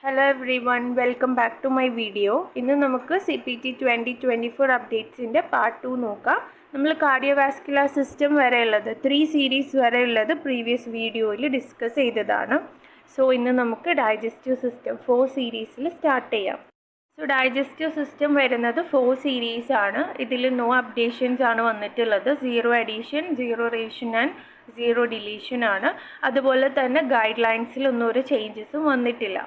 Hello everyone, welcome back to my video. ഇന്ന് നമുക്ക് CPT 2024 അപ്ഡേറ്റ്സിൻ്റെ part 2 നോക്കാം. നമ്മൾ കാർഡിയോവാസ്കുലർ സിസ്റ്റം വരെയുള്ളത് 3 സീരീസ് വരെയുള്ളത് പ്രീവിയസ് വീഡിയോയിൽ ഡിസ്കസ് ചെയ്തതാണ്. സോ ഇന്ന് നമുക്ക് ഡൈജസ്റ്റീവ് സിസ്റ്റം 4 സീരീസിൽ സ്റ്റാർട്ട് ചെയ്യാം. സോ ഡൈജസ്റ്റീവ് സിസ്റ്റം വരുന്നത് 4 സീരീസ് ആണ്. ഇതിൽ നോ അപ്ഡേഷൻസ് ആണ് വന്നിട്ടുള്ളത്. 0 അഡീഷൻ, 0 റിവിഷൻ ആൻഡ് 0 ഡിലീഷൻ ആണ്. അതുപോലെ തന്നെ ഗൈഡ് ലൈൻസിലൊന്നും ഒരു ചേഞ്ചസും വന്നിട്ടില്ല.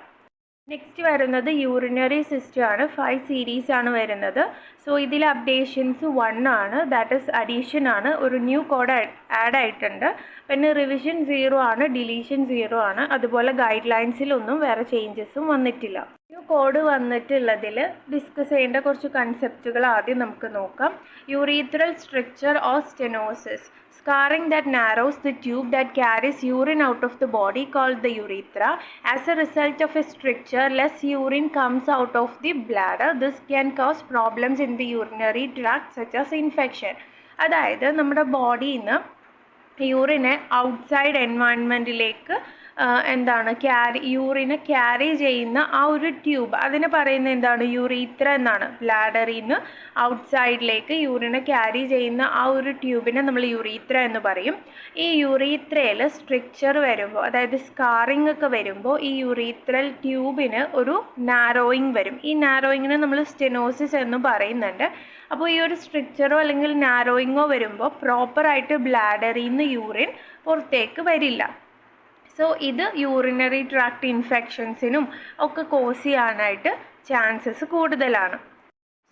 നെക്സ്റ്റ് വരുന്നത് യൂറിനറി സിസ്റ്റം ആണ്. 5 സീരീസ് ആണ് വരുന്നത്. സോ ഇതിൽ അപ്ഡേഷൻസ് 1 ആണ്, ദാറ്റ് ഈസ് അഡീഷൻ ആണ്. ഒരു ന്യൂ കോഡ് ആഡ് ആയിട്ടുണ്ട്. പിന്നെ റിവിഷൻ 0 ആണ്, ഡിലീഷൻ 0 ആണ്. അതുപോലെ ഗൈഡ് ലൈൻസിലൊന്നും വേറെ ചേഞ്ചസും വന്നിട്ടില്ല. ന്യൂ കോഡ് വന്നിട്ടുള്ളതിൽ ഡിസ്കസ് ചെയ്യേണ്ട കുറച്ച് കൺസെപ്റ്റുകൾ ആദ്യം നമുക്ക് നോക്കാം. Urethral stricture or stenosis, scarring that narrows the tube that carries urine out of the body called the urethra. As a result of a stricture, less urine comes out of the bladder. This can cause problems in the urinary tract such as infection. അതായത് നമ്മുടെ ബോഡിയിൽ നിന്ന് യൂറിനെ outside എൻവയൺമെൻറ്റിലേക്ക് യൂറിനെ carry ചെയ്യുന്ന ആ ഒരു tube, അതിനെ പറയുന്നത് എന്താണ്? യൂറീത്ര എന്നാണ്. ബ്ലാഡറിൽ നിന്ന് ഔട്ട്സൈഡിലേക്ക് യൂറിനെ ക്യാരി ചെയ്യുന്ന ആ ഒരു ട്യൂബിനെ നമ്മൾ യൂറീത്ര എന്ന് പറയും. ഈ യൂറീത്രയിൽ സ്ട്രക്ചർ വരുമ്പോൾ, അതായത് സ്കാറിംഗ് ഒക്കെ വരുമ്പോൾ ഈ യൂറീത്രൽ ട്യൂബിന് ഒരു നാരോയിങ് വരും. ഈ നാരോയിങ്ങിനെ നമ്മൾ സ്റ്റെനോസിസ് എന്ന് പറയുന്നുണ്ട്. അപ്പോൾ ഈ ഒരു സ്ട്രക്ചറോ അല്ലെങ്കിൽ നാരോയിങ്ങോ വരുമ്പോൾ പ്രോപ്പറായിട്ട് ബ്ലാഡറിൽ നിന്ന് യൂറിൻ പുറത്തേക്ക് വരില്ല. സോ ഇത് യൂറിനറി ട്രാക്ട് ഇൻഫെക്ഷൻസിനും ഒക്കെ കോസ് ചെയ്യാനായിട്ട് ചാൻസസ് കൂടുതലാണ്.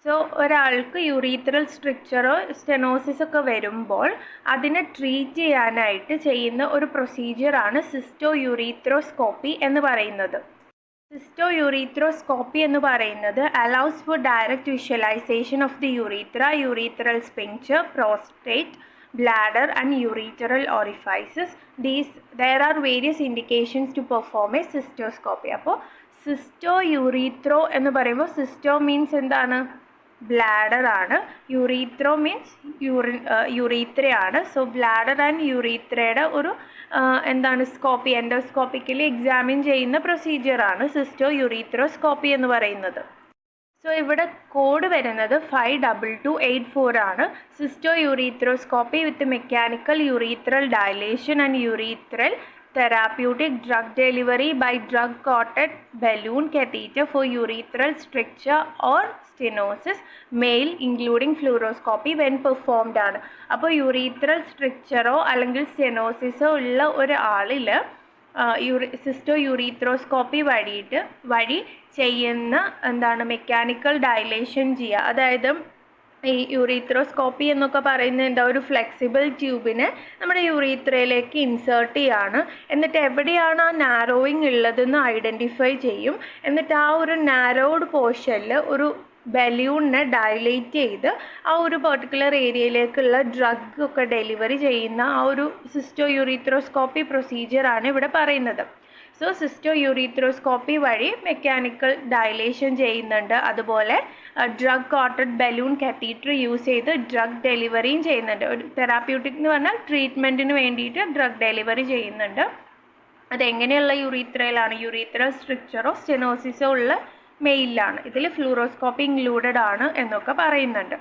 സോ ഒരാൾക്ക് യൂറീത്രൽ സ്ട്രക്ചറോ സ്റ്റെനോസിസ് ഒക്കെ വരുമ്പോൾ അതിനെ ട്രീറ്റ് ചെയ്യാനായിട്ട് ചെയ്യുന്ന ഒരു പ്രൊസീജിയറാണ് സിസ്റ്റോയൂറീത്രോസ്കോപ്പി എന്ന് പറയുന്നത്. സിസ്റ്റോയൂറീത്രോസ്കോപ്പി എന്ന് പറയുന്നത് allows for direct visualisation of the urethra, urethral sphincter, prostate, bladder and urethral orifices. There are various indications to perform a cystoscopy. അപ്പോൾ സിസ്റ്റോയൂറീത്രോ എന്ന് പറയുമ്പോൾ സിസ്റ്റോ മീൻസ് എന്താണ്? ബ്ലാഡർ ആണ്. യൂറീത്രോ മീൻസ് യൂറീത്രയാണ്. സോ ബ്ലാഡർ ആൻഡ് യൂറീത്രയുടെ ഒരു സ്കോപ്പി, എൻഡോസ്കോപ്പിക്കലി എക്സാമിൻ ചെയ്യുന്ന പ്രൊസീജിയറാണ് സിസ്റ്റോയൂറീത്രോസ്കോപ്പി എന്ന് പറയുന്നത്. സോ ഇവിടെ കോഡ് വരുന്നത് 52284 ആണ്. Cystourethroscopy with mechanical urethral dilation and urethral therapeutic drug delivery by drug coated balloon catheter for urethral stricture or stenosis, male including fluoroscopy when performed ആണ്. അപ്പോൾ യൂറീത്രൽ സ്ട്രിക്ചറോ അല്ലെങ്കിൽ സ്റ്റെനോസിസോ ഉള്ള ഒരാളിൽ സിസ്റ്റോയൂറീത്രോസ്കോപ്പി വഴി ചെയ്യുന്ന മെക്കാനിക്കൽ ഡയലേഷൻ ചെയ്യുക. അതായത് ഈ യൂറീത്രോസ്കോപ്പി എന്നൊക്കെ പറയുന്നത് ഒരു ഫ്ലെക്സിബിൾ ട്യൂബിനെ നമ്മുടെ യൂറീത്രയിലേക്ക് ഇൻസേർട്ട് ചെയ്യാണ്. എന്നിട്ട് എവിടെയാണ് ആ നാരോയിങ് ഉള്ളതെന്ന് ഐഡൻറ്റിഫൈ ചെയ്യും. എന്നിട്ട് ആ ഒരു നാരോഡ് പോർഷനിൽ ഒരു ബലൂണിനെ ഡയലേറ്റ് ചെയ്ത് ആ ഒരു പെർട്ടിക്കുലർ ഏരിയയിലേക്കുള്ള ഡ്രഗ് ഒക്കെ ഡെലിവറി ചെയ്യുന്ന ആ ഒരു സിസ്റ്റോയൂറീത്രോസ്കോപ്പി പ്രൊസീജിയറാണ് ഇവിടെ പറയുന്നത്. സോ സിസ്റ്റോയൂറീത്രോസ്കോപ്പി വഴി മെക്കാനിക്കൽ ഡയലേഷൻ ചെയ്യുന്നുണ്ട്. അതുപോലെ drug coated balloon catheter use ചെയ്ത് ഡ്രഗ് ഡെലിവറിയും ചെയ്യുന്നുണ്ട്. ഒരു തെറാപ്യൂട്ടിക് എന്ന് പറഞ്ഞാൽ ട്രീറ്റ്മെൻറ്റിന് വേണ്ടിയിട്ട് ഡ്രഗ് ഡെലിവറി ചെയ്യുന്നുണ്ട്. അതെങ്ങനെയുള്ള യൂറീത്രയിലാണ്? യൂറീത്രൽ സ്ട്രിക്ചറോ സ്റ്റെനോസിസോ ഉള്ള മെയിലാണ്. ഇതിൽ ഫ്ലൂറോസ്കോപ്പി ഇൻക്ലൂഡഡ് ആണ് എന്നൊക്കെ പറയുന്നുണ്ട്.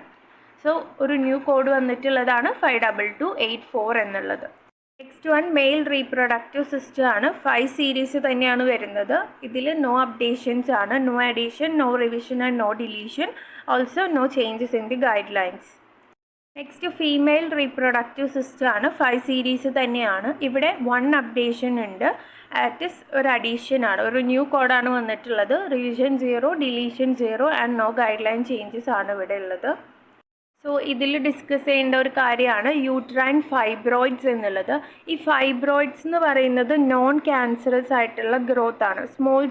സോ ഒരു ന്യൂ കോഡ് വന്നിട്ടുള്ളതാണ് 52284 എന്നുള്ളത്. Next one male reproductive system ആണ്. 5 സീരീസ് തന്നെയാണ് വരുന്നത്. ഇതിൽ നോ അപ്ഡേഷൻസ് ആണ്. No addition, no revision and no deletion. Also no changes in the guidelines. Next female reproductive system ആണ്. 5 സീരീസ് തന്നെയാണ്. ഇവിടെ 1 അപ്ഡേഷൻ ഉണ്ട്. ആറ്റ് ഇസ് ഒരു അഡീഷൻ ആണ്. ഒരു ന്യൂ കോഡാണ് വന്നിട്ടുള്ളത്. Revision 0, deletion 0 and no guidelines changes ആണ് ഇവിടെ ഉള്ളത്. സോ ഇതിൽ ഡിസ്കസ് ചെയ്യേണ്ട ഒരു കാര്യമാണ് യൂട്രൈൻ ഫൈബ്രോയിഡ്സ് എന്നുള്ളത്. ഈ ഫൈബ്രോയിഡ്സ് എന്ന് പറയുന്നത് നോൺ ക്യാൻസറസ് ആയിട്ടുള്ള ഗ്രോത്ത് ആണ്.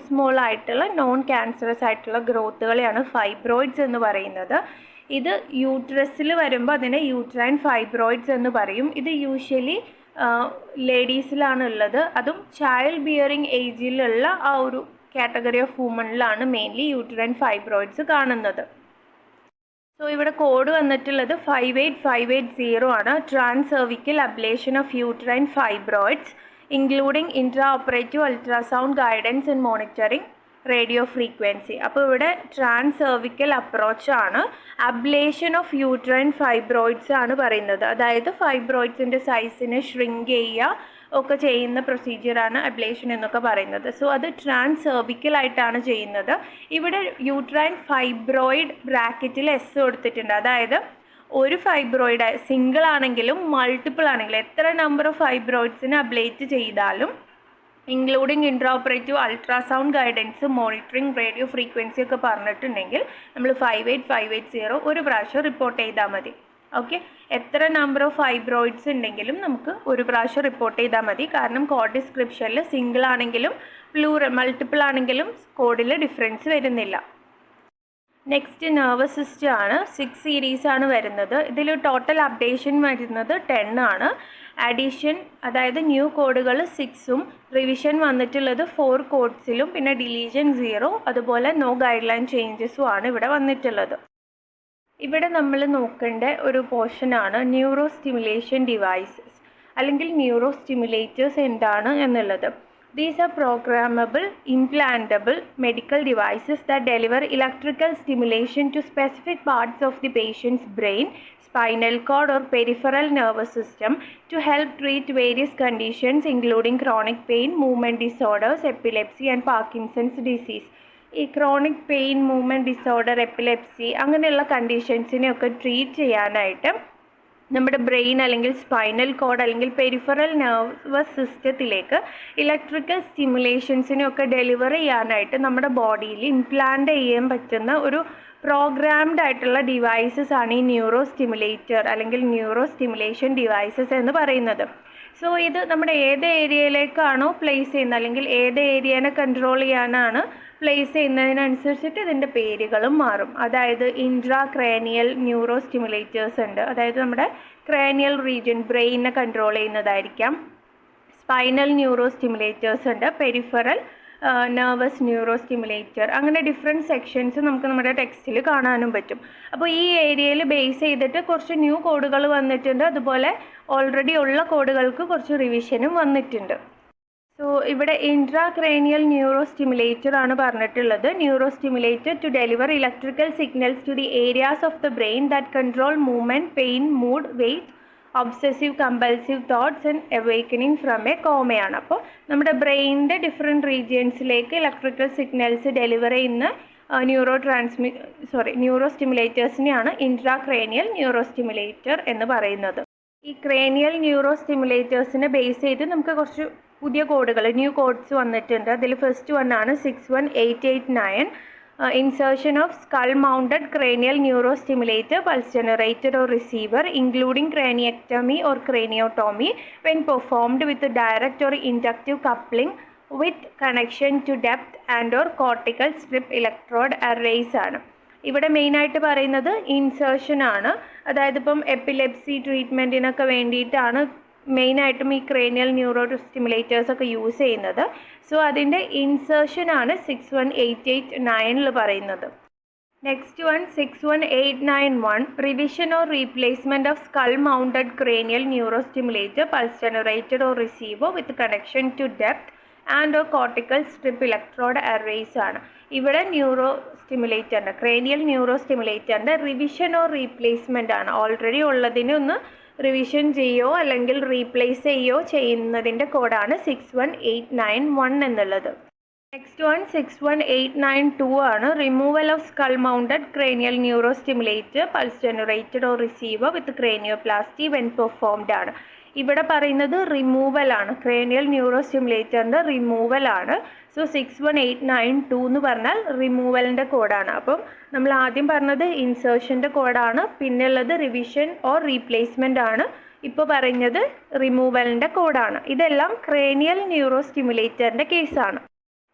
സ്മോൾ ആയിട്ടുള്ള നോൺ ക്യാൻസറസ് ആയിട്ടുള്ള ഗ്രോത്തുകളെയാണ് ഫൈബ്രോയിഡ്സ് എന്ന് പറയുന്നത്. ഇത് യൂട്രസിൽ വരുമ്പോൾ അതിനെ യൂട്രൈൻ ഫൈബ്രോയിഡ്സ് എന്ന് പറയും. ഇത് യൂഷ്വലി ലേഡീസിലാണ് ഉള്ളത്. അതും ചൈൽഡ് ബിയറിംഗ് ഏജിലുള്ള ആ ഒരു കാറ്റഗറി ഓഫ് വുമണിലാണ് മെയിൻലി യൂട്രൈൻ ഫൈബ്രോയിഡ്സ് കാണുന്നത്. സോ ഇവിടെ കോഡ് വന്നിട്ടുള്ളത് 58580 ആണ്. Transcervical ablation of uterine fibroids including intraoperative ultrasound guidance and monitoring radio frequency. അപ്പോൾ ഇവിടെ ട്രാൻസ് സെർവിക്കൽ അപ്രോച്ചാണ്. അബ്ലേഷൻ ഓഫ് യൂട്രൈൻ ഫൈബ്രോയിഡ്സ് ആണ് പറയുന്നത്. അതായത് ഫൈബ്രോയിഡ്സിൻ്റെ സൈസിനെ ഷ്രിങ്ക് ചെയ്യുക ഒക്കെ ചെയ്യുന്ന പ്രൊസീജിയറാണ് അബ്ലേഷൻ എന്നൊക്കെ പറയുന്നത്. സോ അത് ട്രാൻസ് സെർവിക്കലായിട്ടാണ് ചെയ്യുന്നത്. ഇവിടെ യൂട്രൈൻ ഫൈബ്രോയിഡ് ബ്രാക്കറ്റിൽ എസ് കൊടുത്തിട്ടുണ്ട്. അതായത് ഒരു ഫൈബ്രോയിഡ് സിംഗിൾ ആണെങ്കിലും മൾട്ടിപ്പിൾ ആണെങ്കിലും എത്ര നമ്പർ ഓഫ് ഫൈബ്രോയിഡ്സിനെ അബ്ലേറ്റ് ചെയ്താലും including intraoperative ultrasound guidance, monitoring, radio frequency ഒക്കെ പറഞ്ഞിട്ടുണ്ടെങ്കിൽ നമ്മൾ 58580 ഒരു പ്രാവശ്യം റിപ്പോർട്ട് ചെയ്താൽ മതി. ഓക്കെ, എത്ര നമ്പർ ഓഫ് ഫൈബ്രോയിഡ്സ് ഉണ്ടെങ്കിലും നമുക്ക് ഒരു പ്രാവശ്യം റിപ്പോർട്ട് ചെയ്താൽ മതി. കാരണം കോഡ് ഡിസ്ക്രിപ്ഷനിൽ സിംഗിൾ ആണെങ്കിലും മൾട്ടിപ്പിൾ ആണെങ്കിലും കോഡിൽ ഡിഫറൻസ് വരുന്നില്ല. നെക്സ്റ്റ് നെർവസ് സിസ്റ്റം ആണ്. 6 സീരീസ് ആണ് വരുന്നത്. ഇതിൽ ടോട്ടൽ അപ്ഡേഷൻ വരുന്നത് 10 ആണ്. അഡീഷൻ അതായത് ന്യൂ കോഡുകൾ 6ഉം റിവിഷൻ വന്നിട്ടുള്ളത് 4 കോഡ്സിലും പിന്നെ ഡിലീഷൻ 0 അതുപോലെ നോ ഗൈഡ് ലൈൻ ചേഞ്ചസും ആണ് ഇവിടെ വന്നിട്ടുള്ളത്. ഇവിടെ നമ്മൾ നോക്കേണ്ട ഒരു പോർഷനാണ് ന്യൂറോ സ്റ്റിമുലേഷൻ ഡിവൈസസ് അല്ലെങ്കിൽ ന്യൂറോ സ്റ്റിമുലേറ്റേഴ്സ് എന്താണ് എന്നുള്ളത്. These are programmable, implantable medical devices that deliver electrical stimulation to specific parts of the patient's brain, spinal cord or peripheral nervous system to help treat various conditions including chronic pain, movement disorders, epilepsy and Parkinson's disease. ഈ chronic pain, movement disorder, epilepsy അങ്ങനെയുള്ള കണ്ടീഷൻസിനെയൊക്കെ treat ചെയ്യാനായിട്ട് നമ്മുടെ brain അല്ലെങ്കിൽ spinal cord അല്ലെങ്കിൽ peripheral nervous സിസ്റ്റത്തിലേക്ക് electrical സ്റ്റിമുലേഷൻസിനെയൊക്കെ deliver ചെയ്യാനായിട്ട് നമ്മുടെ ബോഡിയിൽ ഇംപ്ലാന്റ് ചെയ്യാൻ പറ്റുന്ന ഒരു പ്രോഗ്രാംഡ് ആയിട്ടുള്ള ഡിവൈസസ് ആണ് ഈ ന്യൂറോ സ്റ്റിമുലേറ്റർ അല്ലെങ്കിൽ ന്യൂറോ സ്റ്റിമുലേഷൻ ഡിവൈസസ് എന്ന് പറയുന്നത്. സോ ഇത് നമ്മുടെ ഏത് ഏരിയയിലേക്കാണോ പ്ലേസ് ചെയ്യുന്നത് അല്ലെങ്കിൽ ഏത് ഏരിയനെ കൺട്രോൾ ചെയ്യാനാണ് പ്ലേസ് ചെയ്യുന്നതിനനുസരിച്ചിട്ട് ഇതിൻ്റെ പേരുകളും മാറും. അതായത് ഇൻട്രാ ക്രേനിയൽ ന്യൂറോ സ്റ്റിമുലേറ്റേഴ്സ് ഉണ്ട്. അതായത് നമ്മുടെ ക്രേനിയൽ റീജിയൻ ബ്രെയിനിനെ കൺട്രോൾ ചെയ്യുന്നതായിരിക്കാം. സ്പൈനൽ ന്യൂറോ സ്റ്റിമുലേറ്റേഴ്സ് ഉണ്ട്. പെരിഫറൽ നെർവസ് ന്യൂറോ സ്റ്റിമുലേറ്റർ, അങ്ങനെ ഡിഫറെൻറ്റ് സെക്ഷൻസ് നമുക്ക് നമ്മുടെ ടെക്സ്റ്റിൽ കാണാനും പറ്റും. അപ്പോൾ ഈ ഏരിയയിൽ ബേസ് ചെയ്തിട്ട് കുറച്ച് ന്യൂ കോഡുകൾ വന്നിട്ടുണ്ട്. അതുപോലെ ഓൾറെഡി ഉള്ള കോഡുകൾക്ക് കുറച്ച് റിവിഷനും വന്നിട്ടുണ്ട്. സോ ഇവിടെ ഇൻട്രാക്രേനിയൽ ന്യൂറോ സ്റ്റിമുലേറ്റർ ആണ് പറഞ്ഞിട്ടുള്ളത്. Neuro stimulator to deliver electrical signals to the areas of the brain that control movement, pain, mood, weight, obsessive compulsive thoughts and awakening from a കോമയാണ്. അപ്പോൾ നമ്മുടെ ബ്രെയിനിൻ്റെ ഡിഫറെൻറ്റ് റീജിയൻസിലേക്ക് ഇലക്ട്രിക്കൽ സിഗ്നൽസ് ഡെലിവർ ചെയ്യുന്ന neuro സ്റ്റിമുലേറ്റേഴ്സിനെയാണ് intracranial neuro stimulator എന്ന് പറയുന്നത്. ഈ ക്രേനിയൽ ന്യൂറോ സ്റ്റിമുലേറ്റേഴ്സിനെ ബേസ് ചെയ്ത് നമുക്ക് കുറച്ച് പുതിയ കോഡുകൾ, ന്യൂ കോഡ്സ് വന്നിട്ടുണ്ട്. അതിൽ first വണ്ണാണ് 61889. Insertion of skull-mounted cranial neurostimulator, pulse generator or receiver, including craniectomy or craniotomy, when performed with a direct or inductive coupling with connection to depth and or cortical strip electrode arrays ആണ്. ഇവിടെ മെയിനായിട്ട് പറയുന്നത് insertion ആണ്. അതായത് ഇപ്പം epilepsy ട്രീറ്റ്മെൻറ്റിനൊക്കെ വേണ്ടിയിട്ടാണ് മെയിനായിട്ടും ഈ ക്രേനിയൽ ന്യൂറോ സ്റ്റിമുലേറ്റേഴ്സ് ഒക്കെ യൂസ് ചെയ്യുന്നത്. സോ അതിൻ്റെ ഇൻസേർഷനാണ് 61889 പറയുന്നത്. Next one 61891, revision or replacement of skull mounted cranial neuro stimulator, pulse generator or receiver with connection to depth and or cortical strip electrode arrays ആണ്. ഇവിടെ ന്യൂറോ സ്റ്റിമുലേറ്ററിൻ്റെ ക്രേനിയൽ ന്യൂറോ സ്റ്റിമുലേറ്ററിൻ്റെ revision or replacement ആണ്. Already ഉള്ളതിനെ ഒന്ന് revision ചെയ്യുകയോ അല്ലെങ്കിൽ replace ചെയ്യുകയോ ചെയ്യുന്നതിൻ്റെ കോഡാണ് 61891 എന്നുള്ളത്. നെക്സ്റ്റ് വൺ 61892 ആണ്. Removal of skull mounted cranial neuro stimulator, pulse generated or receiver with cranioplasty when performed ആണ്. ഇവിടെ പറയുന്നത് റിമൂവൽ ആണ്. ക്രേനിയൽ ന്യൂറോ സ്റ്റിമുലേറ്ററിൻ്റെ റിമൂവൽ ആണ്. സോ 61892 എന്ന് പറഞ്ഞാൽ റിമൂവലിൻ്റെ കോഡാണ്. അപ്പം നമ്മൾ ആദ്യം പറഞ്ഞത് ഇൻസേർഷൻ്റെ കോഡാണ്, പിന്നുള്ളത് റിവിഷൻ ഓർ റീപ്ലേസ്മെൻ്റ് ആണ്, ഇപ്പോൾ പറഞ്ഞത് റിമൂവലിൻ്റെ കോഡാണ്. ഇതെല്ലാം ക്രേനിയൽ ന്യൂറോ സ്റ്റിമുലേറ്ററിൻ്റെ കേസാണ്.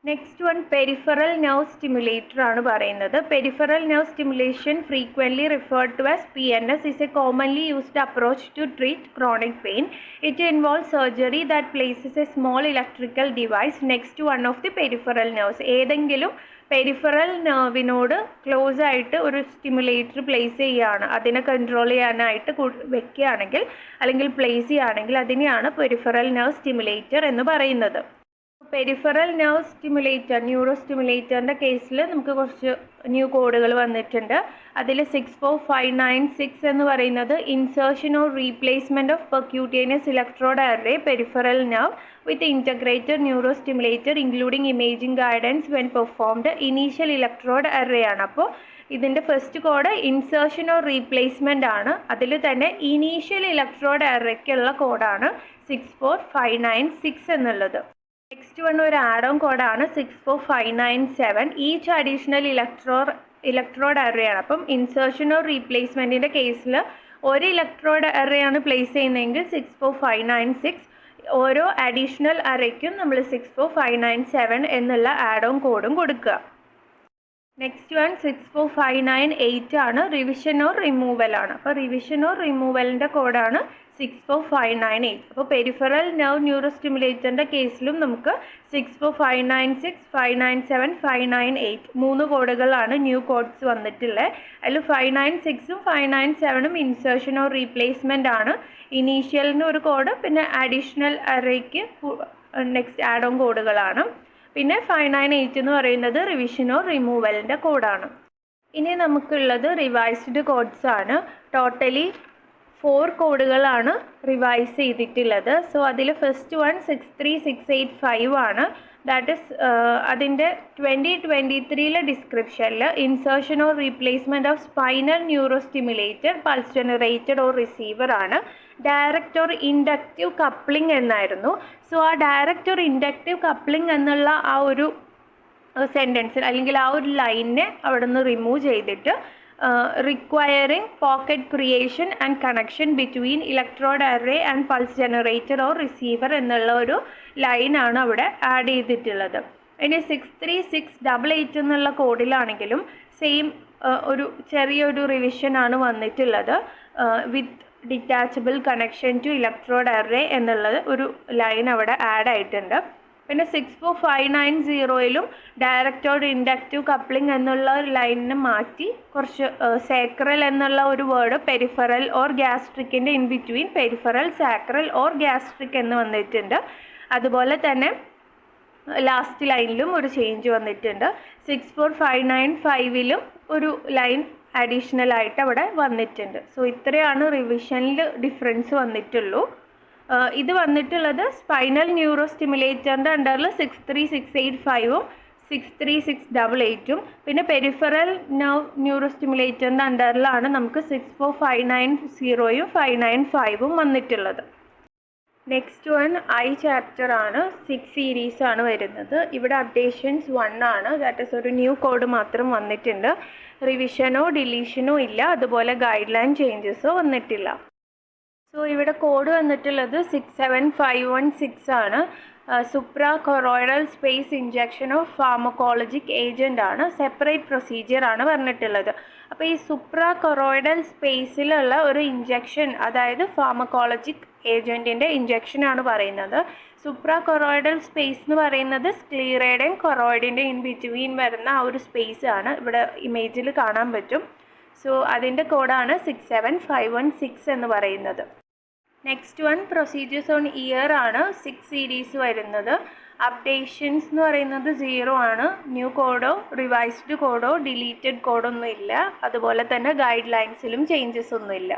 Next one peripheral nerve stimulator ആണ് പറയുന്നത്. Peripheral nerve stimulation frequently referred to as PNS is a commonly used approach to treat chronic pain. It involves surgery that places a small electrical device next to one of the peripheral nerves. ഏതെങ്കിലും peripheral നെർവിനോട് close ആയിട്ട് ഒരു stimulator place ചെയ്യുകയാണ്, അതിനെ control ചെയ്യാനായിട്ട് വെക്കുകയാണെങ്കിൽ അല്ലെങ്കിൽ place ചെയ്യുകയാണെങ്കിൽ അതിനെയാണ് പെരിഫറൽ നെർവ് സ്റ്റിമുലേറ്റർ എന്ന് പറയുന്നത്. പെരിഫറൽ നെർവ് സ്റ്റിമുലേറ്റർ, ന്യൂറോ സ്റ്റിമുലേറ്ററിൻ്റെ കേസിൽ നമുക്ക് കുറച്ച് ന്യൂ കോഡുകൾ വന്നിട്ടുണ്ട്. അതിൽ 64596 എന്ന് പറയുന്നത് insertion or replacement of percutaneous electrode array peripheral nerve with integrated neuro stimulator including imaging guidance when performed initial electrode array ആണ്. അപ്പോൾ ഇതിൻ്റെ first code insertion or replacement ആണ്. അതിൽ തന്നെ ഇനീഷ്യൽ ഇലക്ട്രോഡ് അറേക്കുള്ള കോഡാണ് 64596 എന്നുള്ളത്. നെക്സ്റ്റ് വൺ ഒരു ആഡ് ഓൺ കോഡാണ് 64597. ഈച്ച് അഡീഷണൽ ഇലക്ട്രോഡ് അറേ ആണ്. അപ്പം ഇൻസേർഷൻ ഓർ റീപ്ലേസ്മെൻറ്റിൻ്റെ കേസിൽ ഒരു ഇലക്ട്രോഡ് അറേ ആണ് പ്ലേസ് ചെയ്യുന്നതെങ്കിൽ 64596. ഓരോ അഡീഷണൽ അറേക്കും നമ്മൾ 64597 എന്നുള്ള ആഡ് ഓൺ കോഡും കൊടുക്കുക. നെക്സ്റ്റ് വൺ 64598 ആണ്. റിവിഷൻ ഓർ റിമൂവൽ ആണ്. അപ്പോൾ റിവിഷൻ ഓർ റിമൂവലിൻ്റെ കോഡാണ് 64598. അപ്പോൾ പെരിഫറൽ നെർവ് ന്യൂറോ സ്റ്റിമുലേറ്ററിൻ്റെ കേസിലും നമുക്ക് 64596, 597, 598 3 കോഡുകളാണ് ന്യൂ കോഡ്സ് വന്നിട്ടുള്ളത്. അതിൽ 596ഉം 597ഉം ഇൻസേർഷൻ ഓർ റീപ്ലേസ്മെൻ്റ് ആണ്. ഇനീഷ്യലിന് ഒരു കോഡ്, പിന്നെ അഡീഷണൽ അറേക്ക് നെക്സ്റ്റ് ആഡ് ഓൺ കോഡുകളാണ്. പിന്നെ 598 എന്ന് പറയുന്നത് റിവിഷനോ റിമൂവലിൻ്റെ കോഡാണ്. ഇനി നമുക്കുള്ളത് റിവൈസ്ഡ് കോഡ്സ് ആണ്. ടോട്ടലി 4 കോഡുകളാണ് റിവൈസ് ചെയ്തിട്ടുള്ളത്. സോ അതിൽ ഫസ്റ്റ് വൺ 63685 ആണ്. ദാറ്റ് ഇസ് അതിൻ്റെ 2023 ഡിസ്ക്രിപ്ഷനിൽ insertion or replacement of spinal neuro stimulator pulse generated or receiver ആണ്. ഡയറക്റ്റ് ഓർ ഇൻഡക്റ്റീവ് കപ്ലിംഗ് എന്നായിരുന്നു. സോ ആ ഡയറക്റ്റ് ഓർ ഇൻഡക്റ്റീവ് കപ്ലിംഗ് എന്നുള്ള ആ ഒരു സെൻറ്റൻസിൽ അല്ലെങ്കിൽ ആ ഒരു ലൈനിനെ അവിടെ നിന്ന് റിമൂവ് ചെയ്തിട്ട് requiring pocket creation and connection between electrode array and pulse generator or receiver എന്നുള്ള ഒരു ലൈനാണ് അവിടെ ആഡ് ചെയ്തിട്ടുള്ളത്. ഇനി 63688 എന്നുള്ള കോഡിലാണെങ്കിലും സെയിം ഒരു ചെറിയൊരു റിവിഷനാണ് വന്നിട്ടുള്ളത്. With detachable connection to electrode array എന്നുള്ളത് ഒരു ലൈൻ അവിടെ ആഡ് ആയിട്ടുണ്ട്. പിന്നെ 64590ലും ഡയറക്റ്റ് ഓർ ഇൻഡക്റ്റീവ് കപ്ലിംഗ് എന്നുള്ള ഒരു ലൈനിന് മാറ്റി കുറച്ച് സാക്രൽ എന്നുള്ള ഒരു വേർഡ് പെരിഫറൽ ഓർ ഗ്യാസ്ട്രിക്കിൻ്റെ in between peripheral, sacral or gastric എന്ന് വന്നിട്ടുണ്ട്. അതുപോലെ തന്നെ ലാസ്റ്റ് ലൈനിലും ഒരു ചേഞ്ച് വന്നിട്ടുണ്ട്. 64595ലും ഒരു ലൈൻ അഡീഷണൽ ആയിട്ട് അവിടെ വന്നിട്ടുണ്ട്. സോ ഇത്രയാണ് റിവിഷനിൽ ഡിഫറൻസ് വന്നിട്ടുള്ളൂ. ഇത് വന്നിട്ടുള്ളത് സ്പൈനൽ ന്യൂറോ സ്റ്റിമുലേറ്ററിൻ്റെ അണ്ടറിൽ 63685ഉം 63688ഉം പിന്നെ പെരിഫറൽ ന്യൂറോ സ്റ്റിമുലേറ്ററിൻ്റെ അണ്ടറിലാണ് നമുക്ക് 64590യും 595ഉം വന്നിട്ടുള്ളത്. നെക്സ്റ്റ് വൺ ഐ ചാപ്റ്റർ ആണ്. 6 സീരീസ് ആണ് വരുന്നത്. ഇവിടെ അപ്ഡേഷൻസ് 1 ആണ്. ദാറ്റ് ഈസ് ഒരു ന്യൂ കോഡ് മാത്രം വന്നിട്ടുണ്ട്. റിവിഷനോ ഡിലീഷനോ ഇല്ല. അതുപോലെ ഗൈഡ് ലൈൻ ചേഞ്ചസോ വന്നിട്ടില്ല. സോ ഇവിടെ കോഡ് വന്നിട്ടുള്ളത് 67516 ആണ്. സുപ്രാ കൊറോയിഡൽ സ്പേസ് ഇഞ്ചക്ഷൻ ഓഫ് ഫാർമക്കോളജിക് ഏജൻ്റ് ആണ്. സെപ്പറേറ്റ് പ്രൊസീജിയർ ആണ് പറഞ്ഞിട്ടുള്ളത്. അപ്പോൾ ഈ സുപ്രാ കൊറോയിഡൽ സ്പേസിലുള്ള ഒരു ഇഞ്ചക്ഷൻ, അതായത് ഫാർമക്കോളജിക് ഏജൻറ്റിൻ്റെ ഇഞ്ചക്ഷനാണ് പറയുന്നത്. സുപ്രാ കൊറോയിഡൽ സ്പേസ് എന്ന് പറയുന്നത് സ്ക്ലീറയുടെയും കൊറോയിഡിൻ്റെ ഇൻ ബിറ്റ്വീൻ വരുന്ന ആ ഒരു സ്പേസ് ആണ്. ഇവിടെ ഇമേജിൽ കാണാൻ പറ്റും. സോ അതിൻ്റെ കോഡാണ് 67516 എന്ന് പറയുന്നത്. Next one procedures on year ആണ്. 6 സീരീസ് വരുന്നത്. അപ്ഡേഷൻസ് എന്ന് പറയുന്നത് 0 ആണ്. ന്യൂ കോഡോ റിവൈസ്ഡ് കോഡോ ഡിലീറ്റഡ് കോഡോ ഒന്നും ഇല്ല. അതുപോലെ തന്നെ ഗൈഡ് ലൈൻസിലും ചേഞ്ചസ് ഒന്നുമില്ല.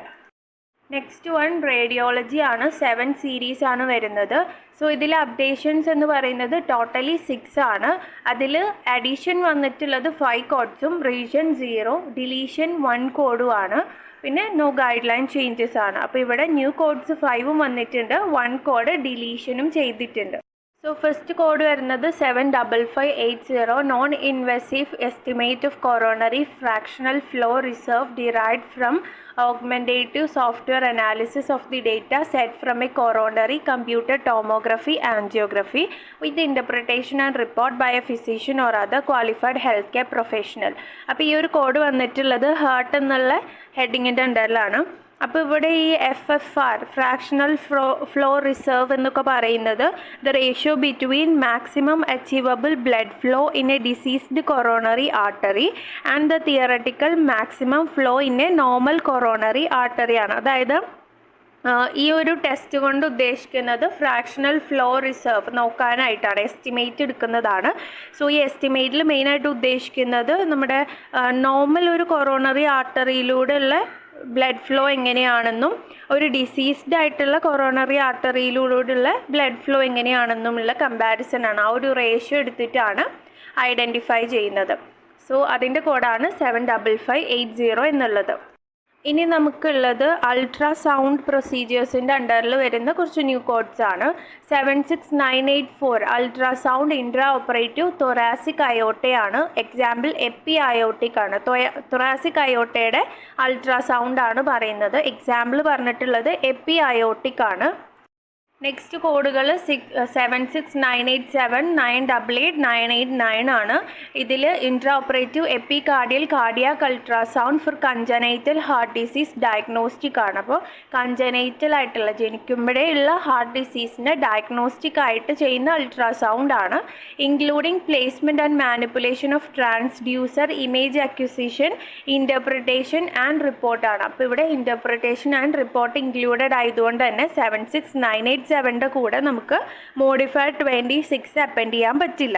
നെക്സ്റ്റ് വൺ റേഡിയോളജി ആണ്. 7 സീരീസ് ആണ് വരുന്നത്. സോ ഇതിൽ അപ്ഡേഷൻസ് എന്ന് പറയുന്നത് ടോട്ടലി 6 ആണ്. അതിൽ അഡീഷൻ വന്നിട്ടുള്ളത് 5 കോഡ്സും റീജിയൻ 0 ഡിലീഷൻ 1 കോഡും ആണ്. പിന്നെ നോ ഗൈഡ് ലൈൻ ചേഞ്ചസ് ആണ്. അപ്പോൾ ഇവിടെ ന്യൂ കോഡ്സ് 5ഉം വന്നിട്ടുണ്ട്. 1 കോഡ് ഡിലീഷനും ചെയ്തിട്ടുണ്ട്. സോ ഫസ്റ്റ് കോഡ് വരുന്നത് 75580 non invasive estimate of coronary fractional flow reserve derived from augmentative software analysis of the data set from a coronary computed tomography angiography with the interpretation and report by a physician or other qualified healthcare professional. അപ്പോൾ ഈ ഒരു code വന്നിട്ടുള്ളത് heart എന്നുള്ള ഹെഡിങ്ങിൻ്റെ അണ്ടറിലാണ്. അപ്പോൾ ഇവിടെ ഈ FFR fractional flow reserve എന്നൊക്കെ പറയുന്നത് the ratio between maximum achievable blood flow in A diseased coronary artery and the theoretical maximum flow in A normal coronary artery ആണ്. അതായത് ഈ ഒരു ടെസ്റ്റ് കൊണ്ട് ഉദ്ദേശിക്കുന്നത് ഫ്രാക്ഷണൽ ഫ്ലോ റിസർവ് നോക്കാനായിട്ടാണ്, എസ്റ്റിമേറ്റ് എടുക്കുന്നതാണ്. So ഈ എസ്റ്റിമേറ്റിൽ മെയിനായിട്ട് ഉദ്ദേശിക്കുന്നത് നമ്മുടെ നോർമൽ ഒരു കൊറോണറി ആർട്ടറിയിലൂടെയുള്ള ബ്ലഡ് ഫ്ലോ എങ്ങനെയാണെന്നും ഒരു ഡിസീസ്ഡ് ആയിട്ടുള്ള കൊറോണറി ആർട്ടറിയിലൂടെയുള്ള ബ്ലഡ് ഫ്ലോ എങ്ങനെയാണെന്നുമുള്ള കമ്പാരിസൺ ആണ്. ആ ഒരു റേഷ്യോ എടുത്തിട്ടാണ് ഐഡൻറ്റിഫൈ ചെയ്യുന്നത്. സോ അതിൻ്റെ കോഡാണ് 75580 എന്നുള്ളത്. ഇനി നമുക്കുള്ളത് അൾട്രാസൗണ്ട് പ്രൊസീജിയേഴ്സിൻ്റെ അണ്ടറിൽ വരുന്ന കുറച്ച് ന്യൂ കോഡ്സ് ആണ്. 76984 അൾട്രാസൗണ്ട് ഇൻട്രാ ഓപ്പറേറ്റീവ് തൊറാസിക് അയോട്ടയാണ്. എക്സാമ്പിൾ എപ്പി അയോട്ടിക് ആണ്. തൊറാസിക് അയോട്ടയുടെ അൾട്രാസൗണ്ട് ആണ് പറയുന്നത്. എക്സാമ്പിൾ പറഞ്ഞിട്ടുള്ളത് എപ്പി അയോട്ടിക് ആണ്. നെക്സ്റ്റ് കോഡുകൾ 76987 988 989 ആണ്. ഇതിൽ intra operative epicardial cardiac ultrasound for congenital heart disease diagnostic ആണ്. അപ്പോൾ കൺജനൈറ്റൽ ആയിട്ടുള്ള ജനിക്കുമ്പോഴേ ഉള്ള ഹാർട്ട് ഡിസീസിനെ ഡയഗ്നോസ്റ്റിക് ആയിട്ട് ചെയ്യുന്ന അൾട്രാസൗണ്ട് ആണ്. Including placement and manipulation of transducer, image acquisition, interpretation and റിപ്പോർട്ടാണ്. അപ്പോൾ ഇവിടെ ഇൻ്റർപ്രിട്ടേഷൻ ആൻഡ് റിപ്പോർട്ട് ഇൻക്ലൂഡഡ് ആയതുകൊണ്ട് തന്നെ 76987 കൂടെ നമുക്ക് മോഡിഫൈഡ് 26 അപ്പെൻഡ് ചെയ്യാൻ പറ്റില്ല.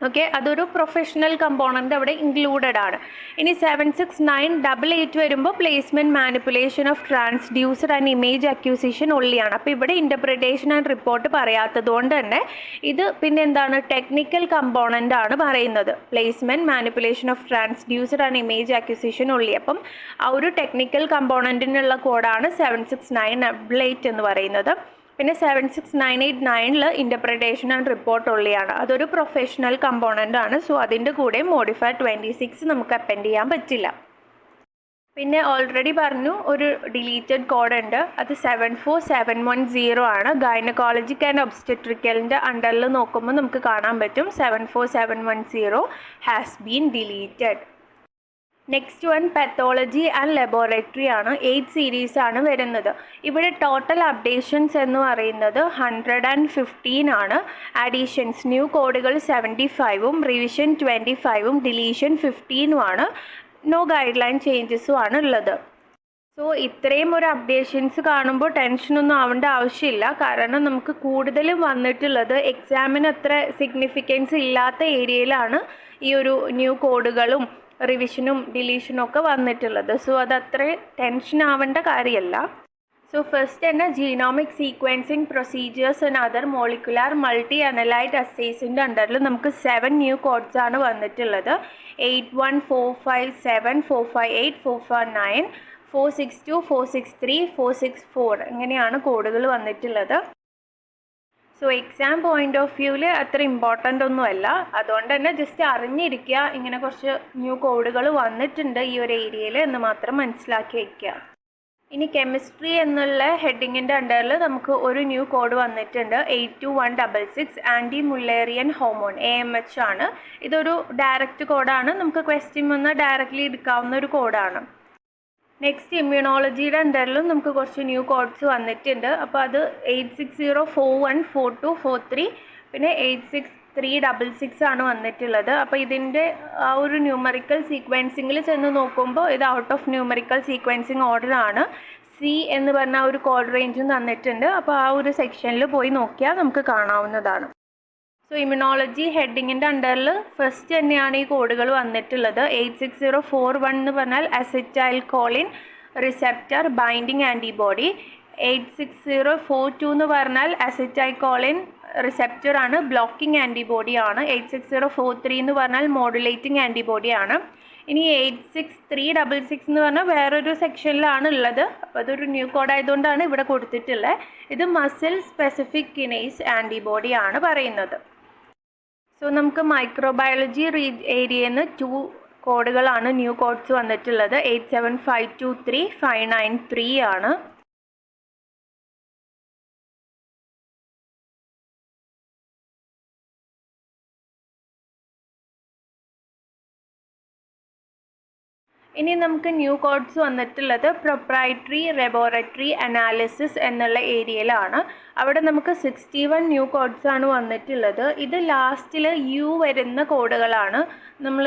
ഓക്കെ, അതൊരു പ്രൊഫഷണൽ കമ്പോണൻ്റ് അവിടെ ഇൻക്ലൂഡഡ് ആണ്. ഇനി 76988 വരുമ്പോൾ placement manipulation of transducer and image acquisition ഒള്ളിയാണ്. അപ്പോൾ ഇവിടെ ഇൻ്റർപ്രിട്ടേഷൻ ആൻഡ് റിപ്പോർട്ട് പറയാത്തത് കൊണ്ട് തന്നെ ഇത് പിന്നെ എന്താണ്, ടെക്നിക്കൽ കമ്പോണൻ്റ് ആണ് പറയുന്നത്. Placement manipulation of transducer and image acquisition only. അപ്പം ആ ഒരു ടെക്നിക്കൽ കമ്പോണൻറ്റിനുള്ള കോഡാണ് 76988 എന്ന് പറയുന്നത്. പിന്നെ 76989 ഇൻ്റർപ്രിട്ടേഷൻ ആൻഡ് റിപ്പോർട്ട് ഉള്ളിയാണ്. അതൊരു പ്രൊഫഷണൽ കമ്പോണൻ്റ് ആണ്. സോ അതിൻ്റെ കൂടെ മോഡിഫൈഡ് 26 നമുക്ക് അപ്പെൻഡ് ചെയ്യാൻ പറ്റില്ല. പിന്നെ ഓൾറെഡി പറഞ്ഞു ഒരു ഡിലീറ്റഡ് കോഡ് ഉണ്ട്, അത് 74710 ആണ്. ഗൈനക്കോളജിക് ആൻഡ് ഒബ്സ്റ്റട്രിക്കലിൻ്റെ അണ്ടറിൽ നോക്കുമ്പോൾ നമുക്ക് കാണാൻ പറ്റും 74710 has been deleted. Next one pathology and laboratory ആണ്. 8 സീരീസ് ആണ് വരുന്നത്. ഇവിടെ ടോട്ടൽ അപ്ഡേഷൻസ് എന്ന് പറയുന്നത് 115 ആണ്. അഡീഷൻസ് ന്യൂ കോഡുകൾ 75ഉം റിവിഷൻ 25ഉം ഡിലീഷൻ 15ഉം ആണ്. നോ ഗൈഡ് ലൈൻ ചേഞ്ചസും ആണ് ഉള്ളത്. സോ ഇത്രയും ഒരു അപ്ഡേഷൻസ് കാണുമ്പോൾ ടെൻഷനൊന്നും ആവേണ്ട ആവശ്യമില്ല. കാരണം നമുക്ക് കൂടുതലും വന്നിട്ടുള്ളത് എക്സാമിന് അത്ര സിഗ്നിഫിക്കൻസ് ഇല്ലാത്ത ഏരിയയിലാണ് ഈ ഒരു ന്യൂ കോഡുകളും റിവിഷനും ഡിലീഷനും ഒക്കെ വന്നിട്ടുള്ളത്. സോ അതത്ര ടെൻഷൻ ആവേണ്ട കാര്യമല്ല. സോ ഫസ്റ്റ് തന്നെ genomic sequencing procedures and other molecular multi analyte അസേസിൻ്റെ അണ്ടറിൽ നമുക്ക് 7 ന്യൂ കോഡ്സ് ആണ് വന്നിട്ടുള്ളത്. 81457 458 449 462 463 464 അങ്ങനെയാണ് കോഡുകൾ വന്നിട്ടുള്ളത്. സോ എക്സാം പോയിന്റ് ഓഫ് വ്യൂവിൽ അത്ര ഇമ്പോർട്ടൻ്റ് ഒന്നുമല്ല. അതുകൊണ്ട് തന്നെ ജസ്റ്റ് അറിഞ്ഞിരിക്കുക ഇങ്ങനെ കുറച്ച് ന്യൂ കോഡുകൾ വന്നിട്ടുണ്ട് ഈ ഒരു ഏരിയയിൽ എന്ന് മാത്രം മനസ്സിലാക്കി വയ്ക്കുക. ഇനി കെമിസ്ട്രി എന്നുള്ള ഹെഡിങ്ങിൻ്റെ അണ്ടറിൽ നമുക്ക് ഒരു ന്യൂ കോഡ് വന്നിട്ടുണ്ട്. 82166 ആൻറ്റി മുള്ളേറിയൻ ഹോർമോൺ AMH ആണ്. ഇതൊരു ഡയറക്റ്റ് കോഡാണ്. നമുക്ക് ക്വസ്റ്റ്യൻ വന്ന് ഡയറക്റ്റ്ലി എടുക്കാവുന്ന ഒരു കോഡാണ്. നെക്സ്റ്റ് ഇമ്മ്യൂണോളജിയുടെ അണ്ടറിലും നമുക്ക് കുറച്ച് ന്യൂ കോഡ്സ് വന്നിട്ടുണ്ട്. അപ്പോൾ അത് 860414243 പിന്നെ 86366 ആണ് വന്നിട്ടുള്ളത്. അപ്പോൾ ഇതിൻ്റെ ആ ഒരു ന്യൂമറിക്കൽ സീക്വൻസിങ്ങിൽ ചെന്ന് നോക്കുമ്പോൾ ഇത് out of numerical sequencing order ആണ്. C എന്ന് പറഞ്ഞ ഒരു കോഡ് റേഞ്ചും തന്നിട്ടുണ്ട്. അപ്പോൾ ആ ഒരു സെക്ഷനിൽ പോയി നോക്കിയാൽ നമുക്ക് കാണാവുന്നതാണ്. സോ ഇമ്മ്യൂണോളജി ഹെഡിങ്ങിൻ്റെ അണ്ടറിൽ ഫസ്റ്റ് തന്നെയാണ് ഈ കോഡുകൾ വന്നിട്ടുള്ളത്. 86041 എന്ന് പറഞ്ഞാൽ acetylcholine receptor binding antibody. 86042 എന്ന് പറഞ്ഞാൽ അസറ്റൈൽ കോളിൻ റിസെപ്റ്റർ ആണ്, ബ്ലോക്കിംഗ് ആൻറ്റിബോഡി ആണ്. 86043 എന്ന് പറഞ്ഞാൽ മോഡുലേറ്റിംഗ് ആൻറ്റിബോഡി ആണ്. ഇനി 86366 എന്ന് പറഞ്ഞാൽ വേറൊരു സെക്ഷനിലാണ് ഉള്ളത്. അപ്പോൾ അതൊരു ന്യൂ കോഡ് ആയതുകൊണ്ടാണ് ഇവിടെ കൊടുത്തിട്ടുള്ളത്. ഇത് മസിൽ സ്പെസിഫിക് കിനേസ് ആൻറ്റിബോഡി ആണ് പറയുന്നത്. സോ നമുക്ക് മൈക്രോബയോളജി ഏരിയയിൽ നിന്ന് 2 കോഡുകളാണ് ന്യൂ കോഡ്സ് വന്നിട്ടുള്ളത്. 87523 593 ആണ്. ഇനി നമുക്ക് ന്യൂ കോഡ്സ് വന്നിട്ടുള്ളത് പ്രൊപ്രൈറ്ററി ലബോറട്ടറി അനാലിസിസ് എന്നുള്ള ഏരിയയിലാണ്. അവിടെ നമുക്ക് 61 ന്യൂ കോഡ്സ് ആണ് വന്നിട്ടുള്ളത്. ഇത് ലാസ്റ്റിൽ U വരുന്ന കോഡുകളാണ്. നമ്മൾ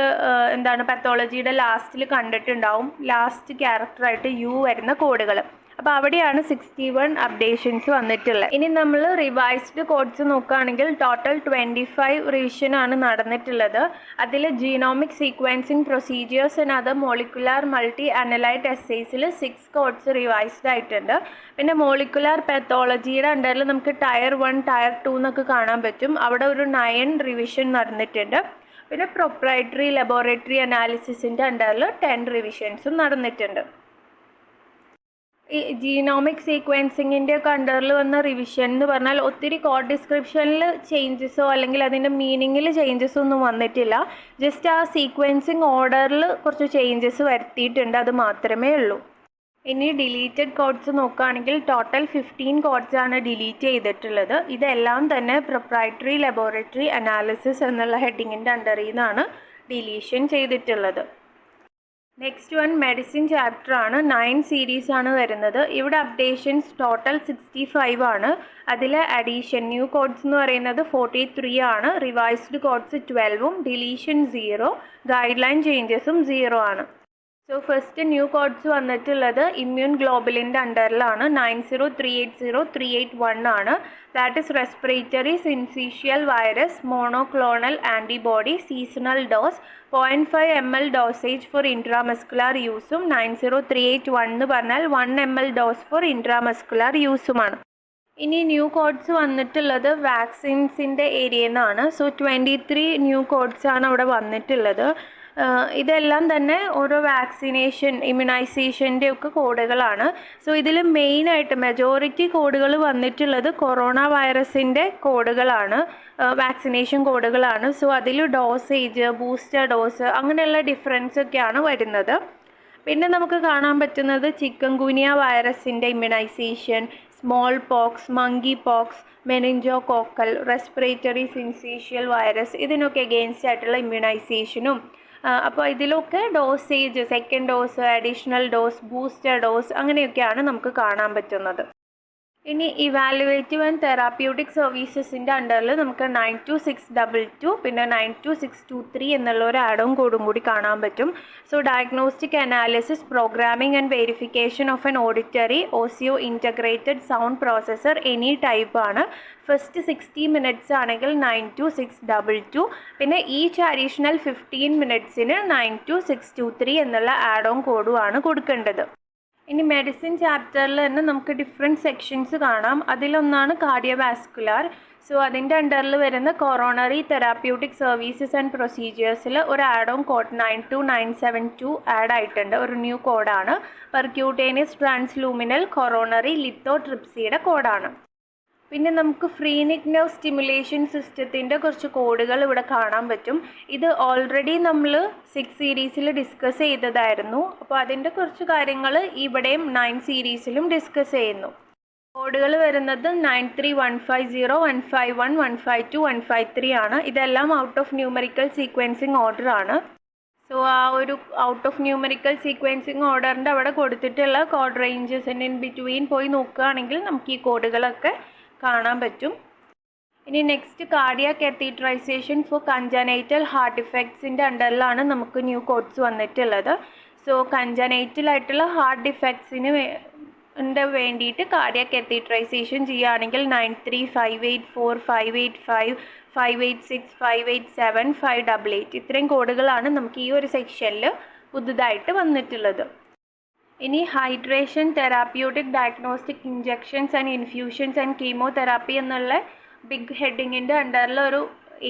പാത്തോളജിയുടെ ലാസ്റ്റിൽ കണ്ടിട്ടുണ്ടാവും, ലാസ്റ്റ് ക്യാരക്ടറായിട്ട് U വരുന്ന കോഡുകൾ. അപ്പോൾ അവിടെയാണ് 61 അപ്ഡേഷൻസ് വന്നിട്ടുള്ളത്. ഇനി നമ്മൾ റിവൈസ്ഡ് കോഡ്സ് നോക്കുകയാണെങ്കിൽ ടോട്ടൽ 25 റിവിഷനാണ് നടന്നിട്ടുള്ളത്. അതിൽ genomic sequencing procedures and other molecular multi analyte എസ്സേസിൽ 6 കോഡ്സ് റിവൈസ്ഡ് ആയിട്ടുണ്ട്. പിന്നെ മോളിക്കുലാർ പാത്തോളജിയുടെ അണ്ടറിൽ നമുക്ക് ടയർ 1 ടയർ 2 എന്നൊക്കെ കാണാൻ പറ്റും. അവിടെ ഒരു 9 റിവിഷൻ നടന്നിട്ടുണ്ട്. പിന്നെ പ്രൊപ്രൈറ്ററി ലബോറട്ടറി അനാലിസിസിൻ്റെ അണ്ടറിൽ 10 റിവിഷൻസും നടന്നിട്ടുണ്ട്. ഈ ജീനോമിക് സീക്വൻസിങ്ങിൻ്റെ ഒക്കെ അണ്ടറിൽ വന്ന റിവിഷൻ എന്ന് പറഞ്ഞാൽ ഒത്തിരി കോഡ് ഡിസ്ക്രിപ്ഷനിൽ ചേഞ്ചസോ അല്ലെങ്കിൽ അതിൻ്റെ മീനിങ്ങിൽ ചേഞ്ചസോ ഒന്നും വന്നിട്ടില്ല. ജസ്റ്റ് ആ സീക്വൻസിങ് ഓർഡറിൽ കുറച്ച് ചേഞ്ചസ് വരുത്തിയിട്ടുണ്ട്, അത് മാത്രമേ ഉള്ളൂ. ഇനി ഡിലീറ്റഡ് കോഡ്സ് നോക്കുകയാണെങ്കിൽ ടോട്ടൽ 15 കോഡ്സാണ് ഡിലീറ്റ് ചെയ്തിട്ടുള്ളത്. ഇതെല്ലാം തന്നെ പ്രൊപ്രൈറ്ററി ലബോറട്ടറി അനാലിസിസ് എന്നുള്ള ഹെഡിങ്ങിൻ്റെ അണ്ടറിൽ നിന്നാണ് ഡിലീഷൻ ചെയ്തിട്ടുള്ളത്. നെക്സ്റ്റ് വൺ മെഡിസിൻ ചാപ്റ്റർ ആണ്. 9 സീരീസ് ആണ് വരുന്നത്. ഇവിടെ അപ്ഡേഷൻസ് ടോട്ടൽ 65 ആണ്. അതിൽ അഡീഷൻ ന്യൂ കോഡ്സ് എന്ന് പറയുന്നത് 43 ആണ്. റിവൈസ്ഡ് കോഡ്സ് 12ഉം ഡിലീഷൻ 0, ഗൈഡ് ലൈൻ ചേഞ്ചസും 0 ആണ്. സോ ഫസ്റ്റ് ന്യൂ കോഡ്സ് വന്നിട്ടുള്ളത് ഇമ്മ്യൂൺ ഗ്ലോബലിൻ്റെ അണ്ടറിലാണ്. 90380381 ആണ്. That is respiratory syncytial virus monoclonal antibody seasonal dose 0.5 ml dosage for intramuscular യൂസും 90381 എന്ന് പറഞ്ഞാൽ 1 ml ഡോസ് ഫോർ ഇൻട്രാമസ്കുലാർ യൂസുമാണ്. ഇനി ന്യൂ കോഡ്സ് വന്നിട്ടുള്ളത് വാക്സിൻസിൻ്റെ ഏരിയയിൽ നിന്നാണ്. സോ 23 ന്യൂ കോഡ്സ് ആണ് അവിടെ വന്നിട്ടുള്ളത്. ഇതെല്ലാം തന്നെ ഓരോ വാക്സിനേഷൻ ഇമ്മ്യൂണൈസേഷൻ്റെ ഒക്കെ കോഡുകളാണ്. സോ ഇതിൽ മെയിനായിട്ട് മെജോറിറ്റി കോഡുകൾ വന്നിട്ടുള്ളത് കൊറോണ വൈറസിൻ്റെ കോഡുകളാണ്, വാക്സിനേഷൻ കോഡുകളാണ്. സോ അതിൽ ഡോസേജ്, ബൂസ്റ്റർ ഡോസ് അങ്ങനെയുള്ള ഡിഫറൻസ് ഒക്കെയാണ് വരുന്നത്. പിന്നെ നമുക്ക് കാണാൻ പറ്റുന്നത് ചിക്കൻ ഗുനിയ വൈറസിൻ്റെ immunisation, small, monkeypox, meningococcal, respiratory syncytial virus ഇതിനൊക്കെ എഗെയിൻസ്റ്റ് ആയിട്ടുള്ള ഇമ്മ്യൂണൈസേഷനും. അപ്പോൾ ഇതിലൊക്കെ dosage, second dose, additional dose, booster dose അങ്ങനെയൊക്കെയാണ് നമുക്ക് കാണാൻ പറ്റുന്നത്. ഇനി ഇവാലുവേറ്റീവ് ആൻഡ് തെറാപ്യൂട്ടിക് സർവീസസിൻ്റെ അണ്ടറിൽ നമുക്ക് 92622 പിന്നെ 92623 എന്നുള്ള ഒരു ആഡും കോഡും കൂടി കാണാൻ പറ്റും. So diagnostic analysis, programming and verification of an auditory osseo integrated sound processor any type ആണ്. ഫസ്റ്റ് 60 മിനിറ്റ്സ് ആണെങ്കിൽ 92622, പിന്നെ ഈച്ച് അഡീഷണൽ 15 മിനിറ്റ്സിന് 92623 എന്നുള്ള ആഡ് ഓൺ കോഡുമാണ് കൊടുക്കേണ്ടത്. ഇനി മെഡിസിൻ ചാപ്റ്ററിൽ തന്നെ നമുക്ക് ഡിഫറെൻറ്റ് സെക്ഷൻസ് കാണാം. അതിലൊന്നാണ് കാർഡിയോവാസ്കുലാർ. സോ അതിൻ്റെ അണ്ടറിൽ വരുന്ന കൊറോണറി തെറാപ്യൂട്ടിക് സർവീസസ് ആൻഡ് പ്രൊസീജിയേഴ്സിൽ ഒരു ആഡ് ഓൺ കോഡ് 92972 ആഡ് ആയിട്ടുണ്ട്. ഒരു ന്യൂ കോഡാണ്. പെർക്യൂട്ടേനിയസ് ട്രാൻസ്ലൂമിനൽ കൊറോണറി ലിത്തോട്രിപ്സിയുടെ കോഡാണ്. പിന്നെ നമുക്ക് ഫ്രീനിക് നെർവ് സ്റ്റിമുലേഷൻ സിസ്റ്റത്തിൻ്റെ കുറച്ച് കോഡുകൾ ഇവിടെ കാണാൻ പറ്റും. ഇത് ഓൾറെഡി നമ്മൾ 6 സീരീസിൽ ഡിസ്കസ് ചെയ്തതായിരുന്നു. അപ്പോൾ അതിൻ്റെ കുറച്ച് കാര്യങ്ങൾ ഇവിടെയും 9 സീരീസിലും ഡിസ്കസ് ചെയ്യുന്നു. കോഡുകൾ വരുന്നത് 93150, 151, 152, 153 ആണ്. ഇതെല്ലാം out of numerical sequencing order ആണ്. സോ ആ ഒരു ഔട്ട് ഓഫ് ന്യൂമറിക്കൽ സീക്വൻസിങ് ഓർഡറിൻ്റെ അവിടെ കൊടുത്തിട്ടുള്ള കോഡ് റേഞ്ചസിന് ഇൻ ബിറ്റ്വീൻ പോയി നോക്കുകയാണെങ്കിൽ നമുക്ക് ഈ കോഡുകളൊക്കെ കാണാൻ പറ്റും. ഇനി next cardiac catheterisation for congenital heart ഡിഫക്ട്സിൻ്റെ അണ്ടറിലാണ് നമുക്ക് ന്യൂ കോഡ്സ് വന്നിട്ടുള്ളത്. സോ കൺജനൈറ്റൽ ആയിട്ടുള്ള ഹാർട്ട് ഡിഫക്ട്സിന് വേണ്ടിയിട്ട് കാർഡിയാക് കാത്തീറ്ററൈസേഷൻ ചെയ്യുകയാണെങ്കിൽ 93584, 585, 586, 587, 588 ഇത്രയും കോഡുകളാണ് നമുക്ക് ഈ ഒരു സെക്ഷനിൽ പുതുതായിട്ട് വന്നിട്ടുള്ളത്. ഇനി hydration, therapeutic, diagnostic injections and infusions and chemotherapy എന്നുള്ള ബിഗ് ഹെഡിങ്ങിൻ്റെ അണ്ടറിൽ ഒരു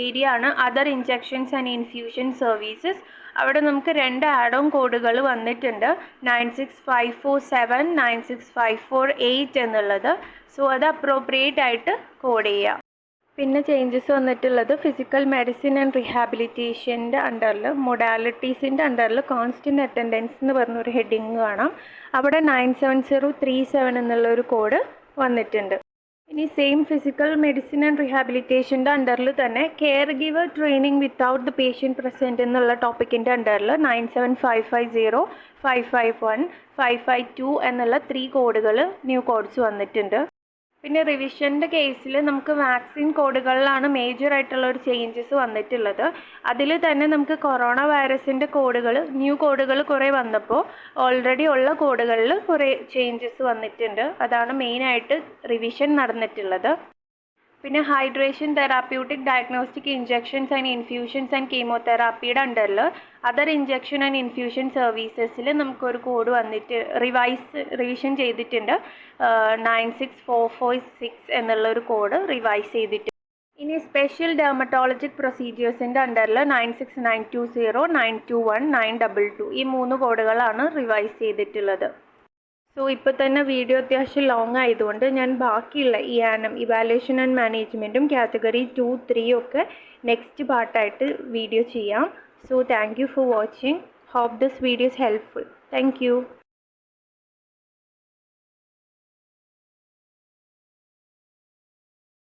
ഏരിയ ആണ് other injections and infusion services. അവിടെ നമുക്ക് 2 ആഡ് ഓൺ കോഡുകൾ വന്നിട്ടുണ്ട്, 96547, 96548 എന്നുള്ളത്. സോ അത് അപ്രോപ്രിയേറ്റ് ആയിട്ട് കോഡ് ചെയ്യുക. പിന്നെ ചേഞ്ചസ് വന്നിട്ടുള്ളത് ഫിസിക്കൽ മെഡിസിൻ ആൻഡ് റീഹാബിലിറ്റേഷൻ്റെ അണ്ടറിൽ മൊഡാലിറ്റീസിൻ്റെ അണ്ടറിൽ കോൺസ്റ്റൻറ്റ് അറ്റൻഡൻസ് എന്ന് പറഞ്ഞൊരു ഹെഡിങ് കാണാം. അവിടെ 97037 എന്നുള്ളൊരു കോഡ് വന്നിട്ടുണ്ട്. ഇനി സെയിം ഫിസിക്കൽ മെഡിസിൻ ആൻഡ് റീഹാബിലിറ്റേഷൻ്റെ അണ്ടറിൽ തന്നെ care giver training without the patient present എന്നുള്ള ടോപ്പിക്കിൻ്റെ അണ്ടറിൽ 97550, 551, 552 എന്നുള്ള 3 കോഡുകൾ ന്യൂ കോഡ്സ് വന്നിട്ടുണ്ട്. പിന്നെ റിവിഷൻ്റെ കേസിൽ നമുക്ക് വാക്സിൻ കോഡുകളിലാണ് മേജറായിട്ടുള്ള ഒരു ചേഞ്ചസ് വന്നിട്ടുള്ളത്. അതിൽ തന്നെ നമുക്ക് കൊറോണ വൈറസിൻ്റെ കോഡുകൾ, ന്യൂ കോഡുകൾ കുറേ വന്നപ്പോൾ ഓൾറെഡി ഉള്ള കോഡുകളിൽ കുറേ ചേഞ്ചസ് വന്നിട്ടുണ്ട്. അതാണ് മെയിനായിട്ട് റിവിഷൻ നടന്നിട്ടുള്ളത്. പിന്നെ hydration therapeutic diagnostic injections and infusions and കീമോതെറാപ്പിയുടെ അണ്ടറിൽ അതർ ഇഞ്ചെക്ഷൻ ആൻഡ് ഇൻഫ്യൂഷൻ സർവീസസിൽ നമുക്കൊരു കോഡ് വന്നിട്ട് റിവിഷൻ ചെയ്തിട്ടുണ്ട്. 96446 എന്നുള്ളൊരു കോഡ് റിവൈസ് ചെയ്തിട്ട്. ഇനി സ്പെഷ്യൽ ഡെർമറ്റോളജിക് പ്രൊസീജിയേഴ്സിൻ്റെ അണ്ടറിൽ 96920, 921, 922 ഈ 3 കോഡുകളാണ് റിവൈസ് ചെയ്തിട്ടുള്ളത്. സോ ഇപ്പോൾ തന്നെ വീഡിയോ അത്യാവശ്യം ലോങ് ആയതുകൊണ്ട് ഞാൻ ബാക്കിയുള്ള ഇവാലുവേഷൻ ആൻഡ് മാനേജ്മെൻറ്റും കാറ്റഗറി 2, 3 ഒക്കെ നെക്സ്റ്റ് പാർട്ടായിട്ട് വീഡിയോ ചെയ്യാം. So thank you for watching. Hope this video is helpful. Thank U.